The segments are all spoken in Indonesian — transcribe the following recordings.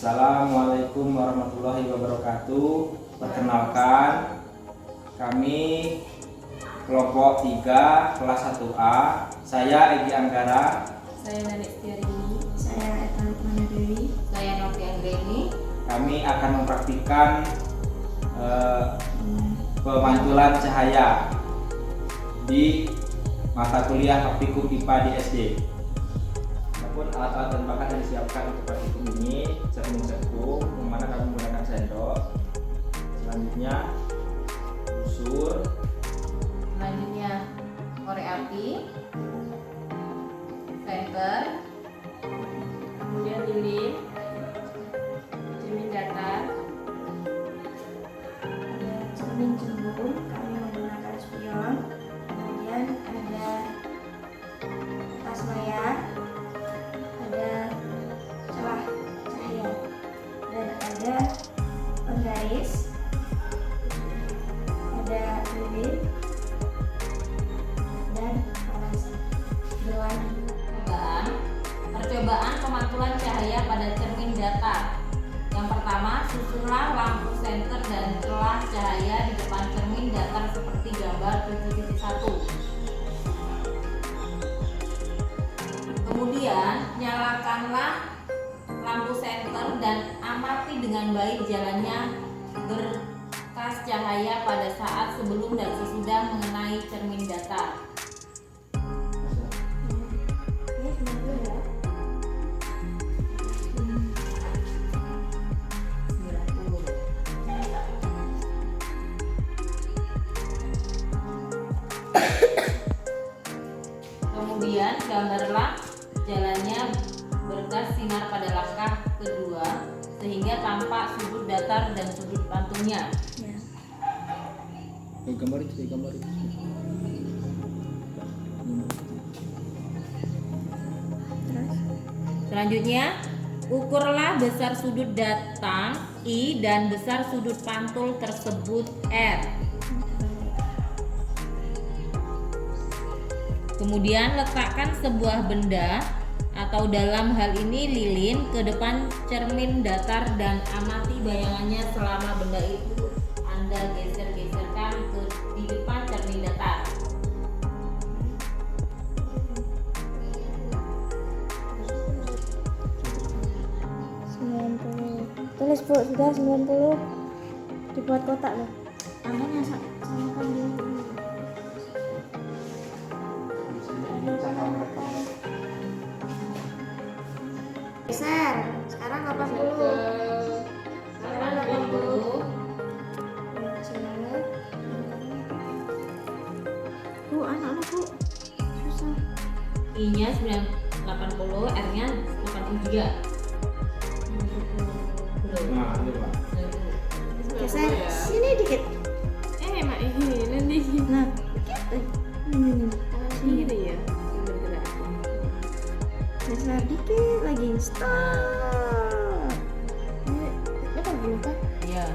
Assalamualaikum warahmatullahi wabarakatuh. Perkenalkan, kami kelompok 3 kelas 1A. Saya Egi Anggara. Saya Nanik Setiarini. Saya Eta Lukmana Dewi. Saya Novi Anggreni. Kami akan mempraktikkan pemantulan cahaya di mata kuliah Praktikum IPA di SD. Adapun alat-alat dan bahan yang disiapkan untuk praktikum ini cermin-cermin, yang mana kami menggunakan sendok. Selanjutnya busur. Selanjutnya korek api, senter, kemudian lilin, cermin datar, Ada cermin cembung, kami menggunakan spion. Kemudian ada tas layar, ada celah cahaya, dan ada penggaris, ada lilin, dan alas berwarna. Percobaan pemantulan cahaya pada cermin datar. Yang pertama, susunlah lampu senter dan celah cahaya di depan cermin datar seperti gambar 7.1. Kemudian, nyalakanlah lampu senter dan amati dengan baik jalannya berkas cahaya pada saat sebelum dan sesudah mengenai cermin datar. Ini 90 ya. 90. Kemudian gambarlah jalannya berkas sinar pada langkah kedua sehingga tampak sudut datar dan sudut pantulnya. Ya. Gambar itu, gambar itu. Terus Selanjutnya, ukurlah besar sudut datang I dan besar sudut pantul tersebut R. Kemudian letakkan sebuah benda atau dalam hal ini lilin ke depan cermin datar dan amati bayangannya selama benda itu Anda geser-geserkan di depan cermin datar. tulis Bu, sudah 90. Dibuat kotak loh. Tangannya samakan dulu. Geser. Sekarang 80. Sekarang 80. Bu, anak-anak Bu. Susah. I-nya 980, R-nya 83. Belum. Nah, ini Pak. Geser sini dikit. Mak ini nanti Nah, dikit. Ini. sini gitu ya bergerak. Geser dikit lagi. Stop. Ini 80 kan? Iya,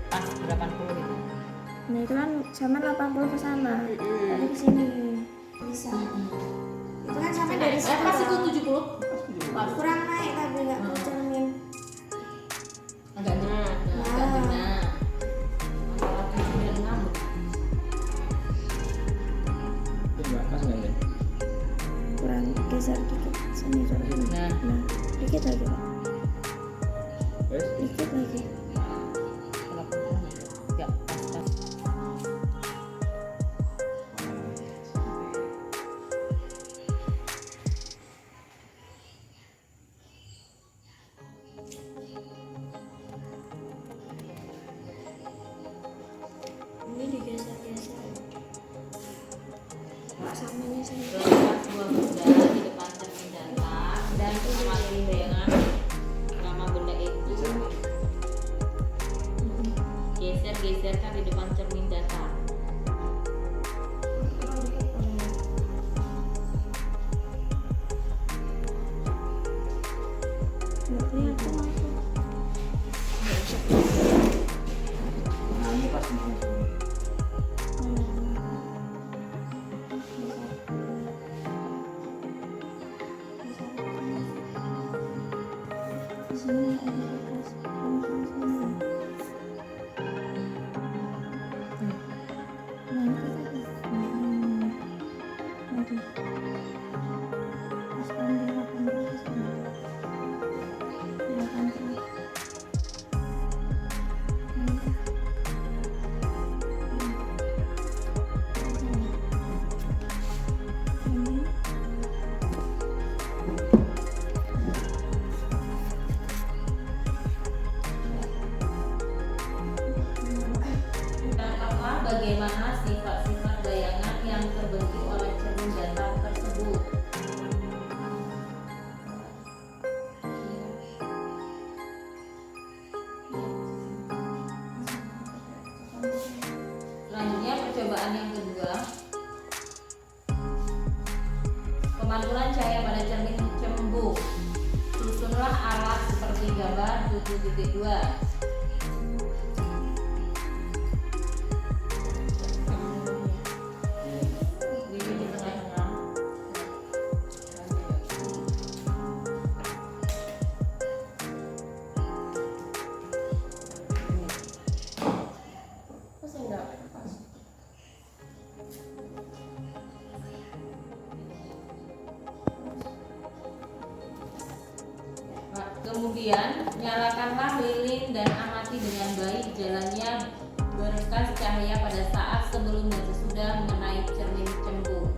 pas 80 itu. Nah, itu kan sama 80 ke sana. Dari ke sini. Bisa. Itu kan sampai dari situ. Pas itu 70. Pas. Kurang naik tapi nggak ke cermin. Agak jenak. Agak jenak. Antara 7 dan 6. Ini Mbak, pas nggak ya? Kurang geser dikit sini coba. Nah. Nah, dikit lagi Pak. Wes? Dikit lagi. Ya, pas. Ini digeser-geser. Samanya sini. Letak sebuah benda di depan cermin datar dan amati bayangan selama benda itu geser-geserkan di depan cermin datar. Nggak kelihatan aku. Nah, ini pas nih. Di sini ada bekas. bagaimana sifat-sifat bayangan yang terbentuk oleh cermin datar tersebut. Selanjutnya percobaan yang kedua. Pemantulan cahaya pada cermin cembung. Susunlah alat seperti gambar 7.2. Kemudian nyalakanlah lilin dan amati dengan baik jalannya berkas cahaya pada saat sebelum dan sesudah mengenai cermin cembung.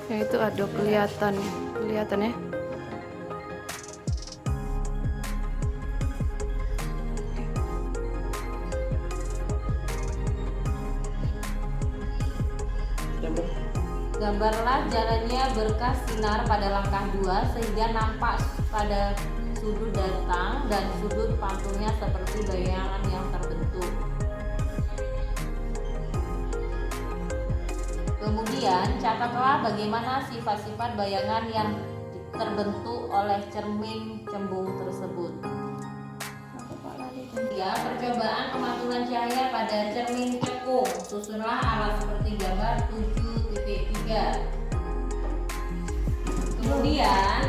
Ya itu ada kelihatan ya. Gambarlah jalannya berkas sinar pada langkah 2 sehingga nampak pada sudut datang dan sudut pantulnya seperti bayangan yang terbentuk. Kemudian catatlah bagaimana sifat-sifat bayangan yang terbentuk oleh cermin cembung tersebut. Ya, percobaan pemantulan cahaya pada cermin cekung. Susunlah alat seperti gambar 7.3. Kemudian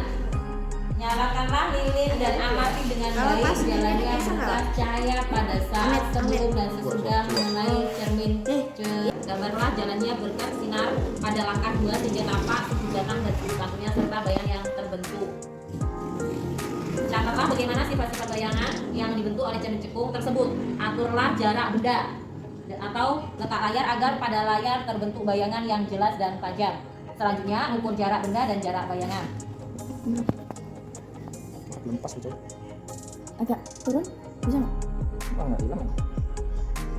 nyalakanlah lilin dan amati dengan baik jalannya berkas cahaya pada saat sebelum dan sesudah mengenai cermin gambarlah jalannya berkas sinar pada langkah 2 sehingga tampak sudut datang dan sudut pantulnya serta bayangan yang terbentuk. Catatlah bagaimana sifat-sifat bayangan yang dibentuk oleh cermin cekung tersebut. Aturlah jarak benda atau letak layar agar pada layar terbentuk bayangan yang jelas dan tajam. Selanjutnya ukur jarak benda dan jarak bayangan. Belum pas betul. Agak turun bisa nggak? Nggak hilang.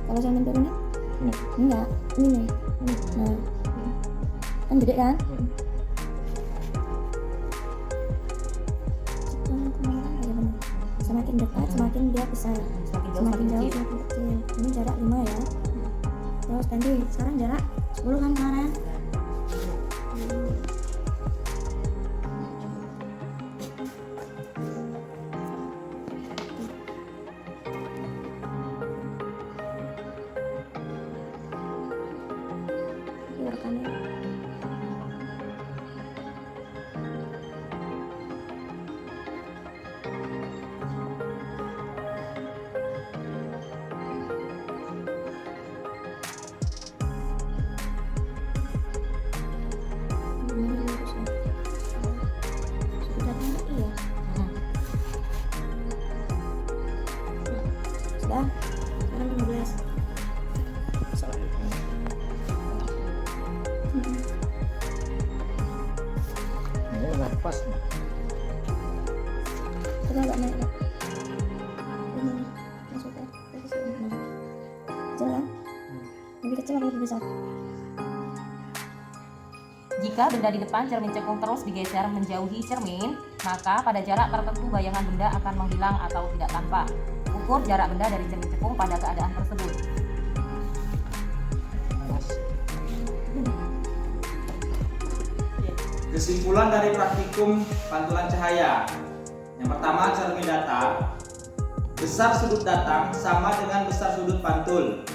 Kalau cermin turunnya? Ini. Enggak, ini nih. Nah, kan gede kan? Semakin dekat semakin dia besar, semakin jauh semakin kecil. Ini jarak 5 ya. Terus ganti sekarang jarak 10 kan kemarin. Keluarkannya. Sudah, sekarang 15. Salah. Ini nggak pas. Coba agak naik ya. Ini masuknya ke sini. Nah, kecil kan? Lebih kecil atau lebih besar? Jika benda di depan cermin cekung terus digeser menjauhi cermin, maka pada jarak tertentu bayangan benda akan menghilang atau tidak tampak. Ukur jarak benda dari cermin cekung pada keadaan tersebut. Kesimpulan dari praktikum pantulan cahaya. Yang pertama, cermin datar. Besar sudut datang sama dengan besar sudut pantul.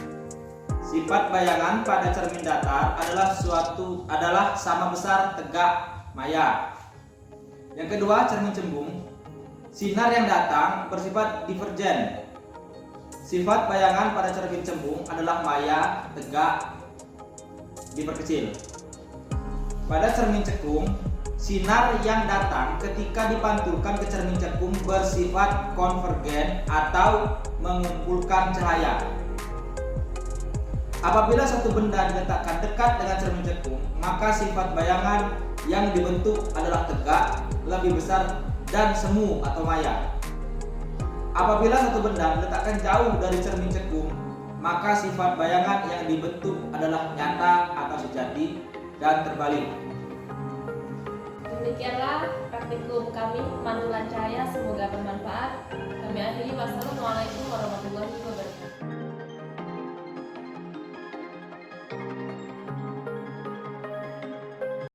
Sifat bayangan pada cermin datar adalah sama besar tegak maya. Yang kedua, cermin cembung. Sinar yang datang bersifat divergen. Sifat bayangan pada cermin cembung adalah maya, tegak, diperkecil. Pada cermin cekung, sinar yang datang ketika dipantulkan ke cermin cekung bersifat konvergen atau mengumpulkan cahaya. Apabila satu benda diletakkan dekat dengan cermin cekung, maka sifat bayangan yang dibentuk adalah tegak, lebih besar, dan semu atau maya. Apabila satu benda diletakkan jauh dari cermin cekung, maka sifat bayangan yang dibentuk adalah nyata atau sejati dan terbalik. Demikianlah praktikum kami pantulan cahaya, semoga bermanfaat. Kami akhiri, wassalamualaikum warahmatullahi wabarakatuh.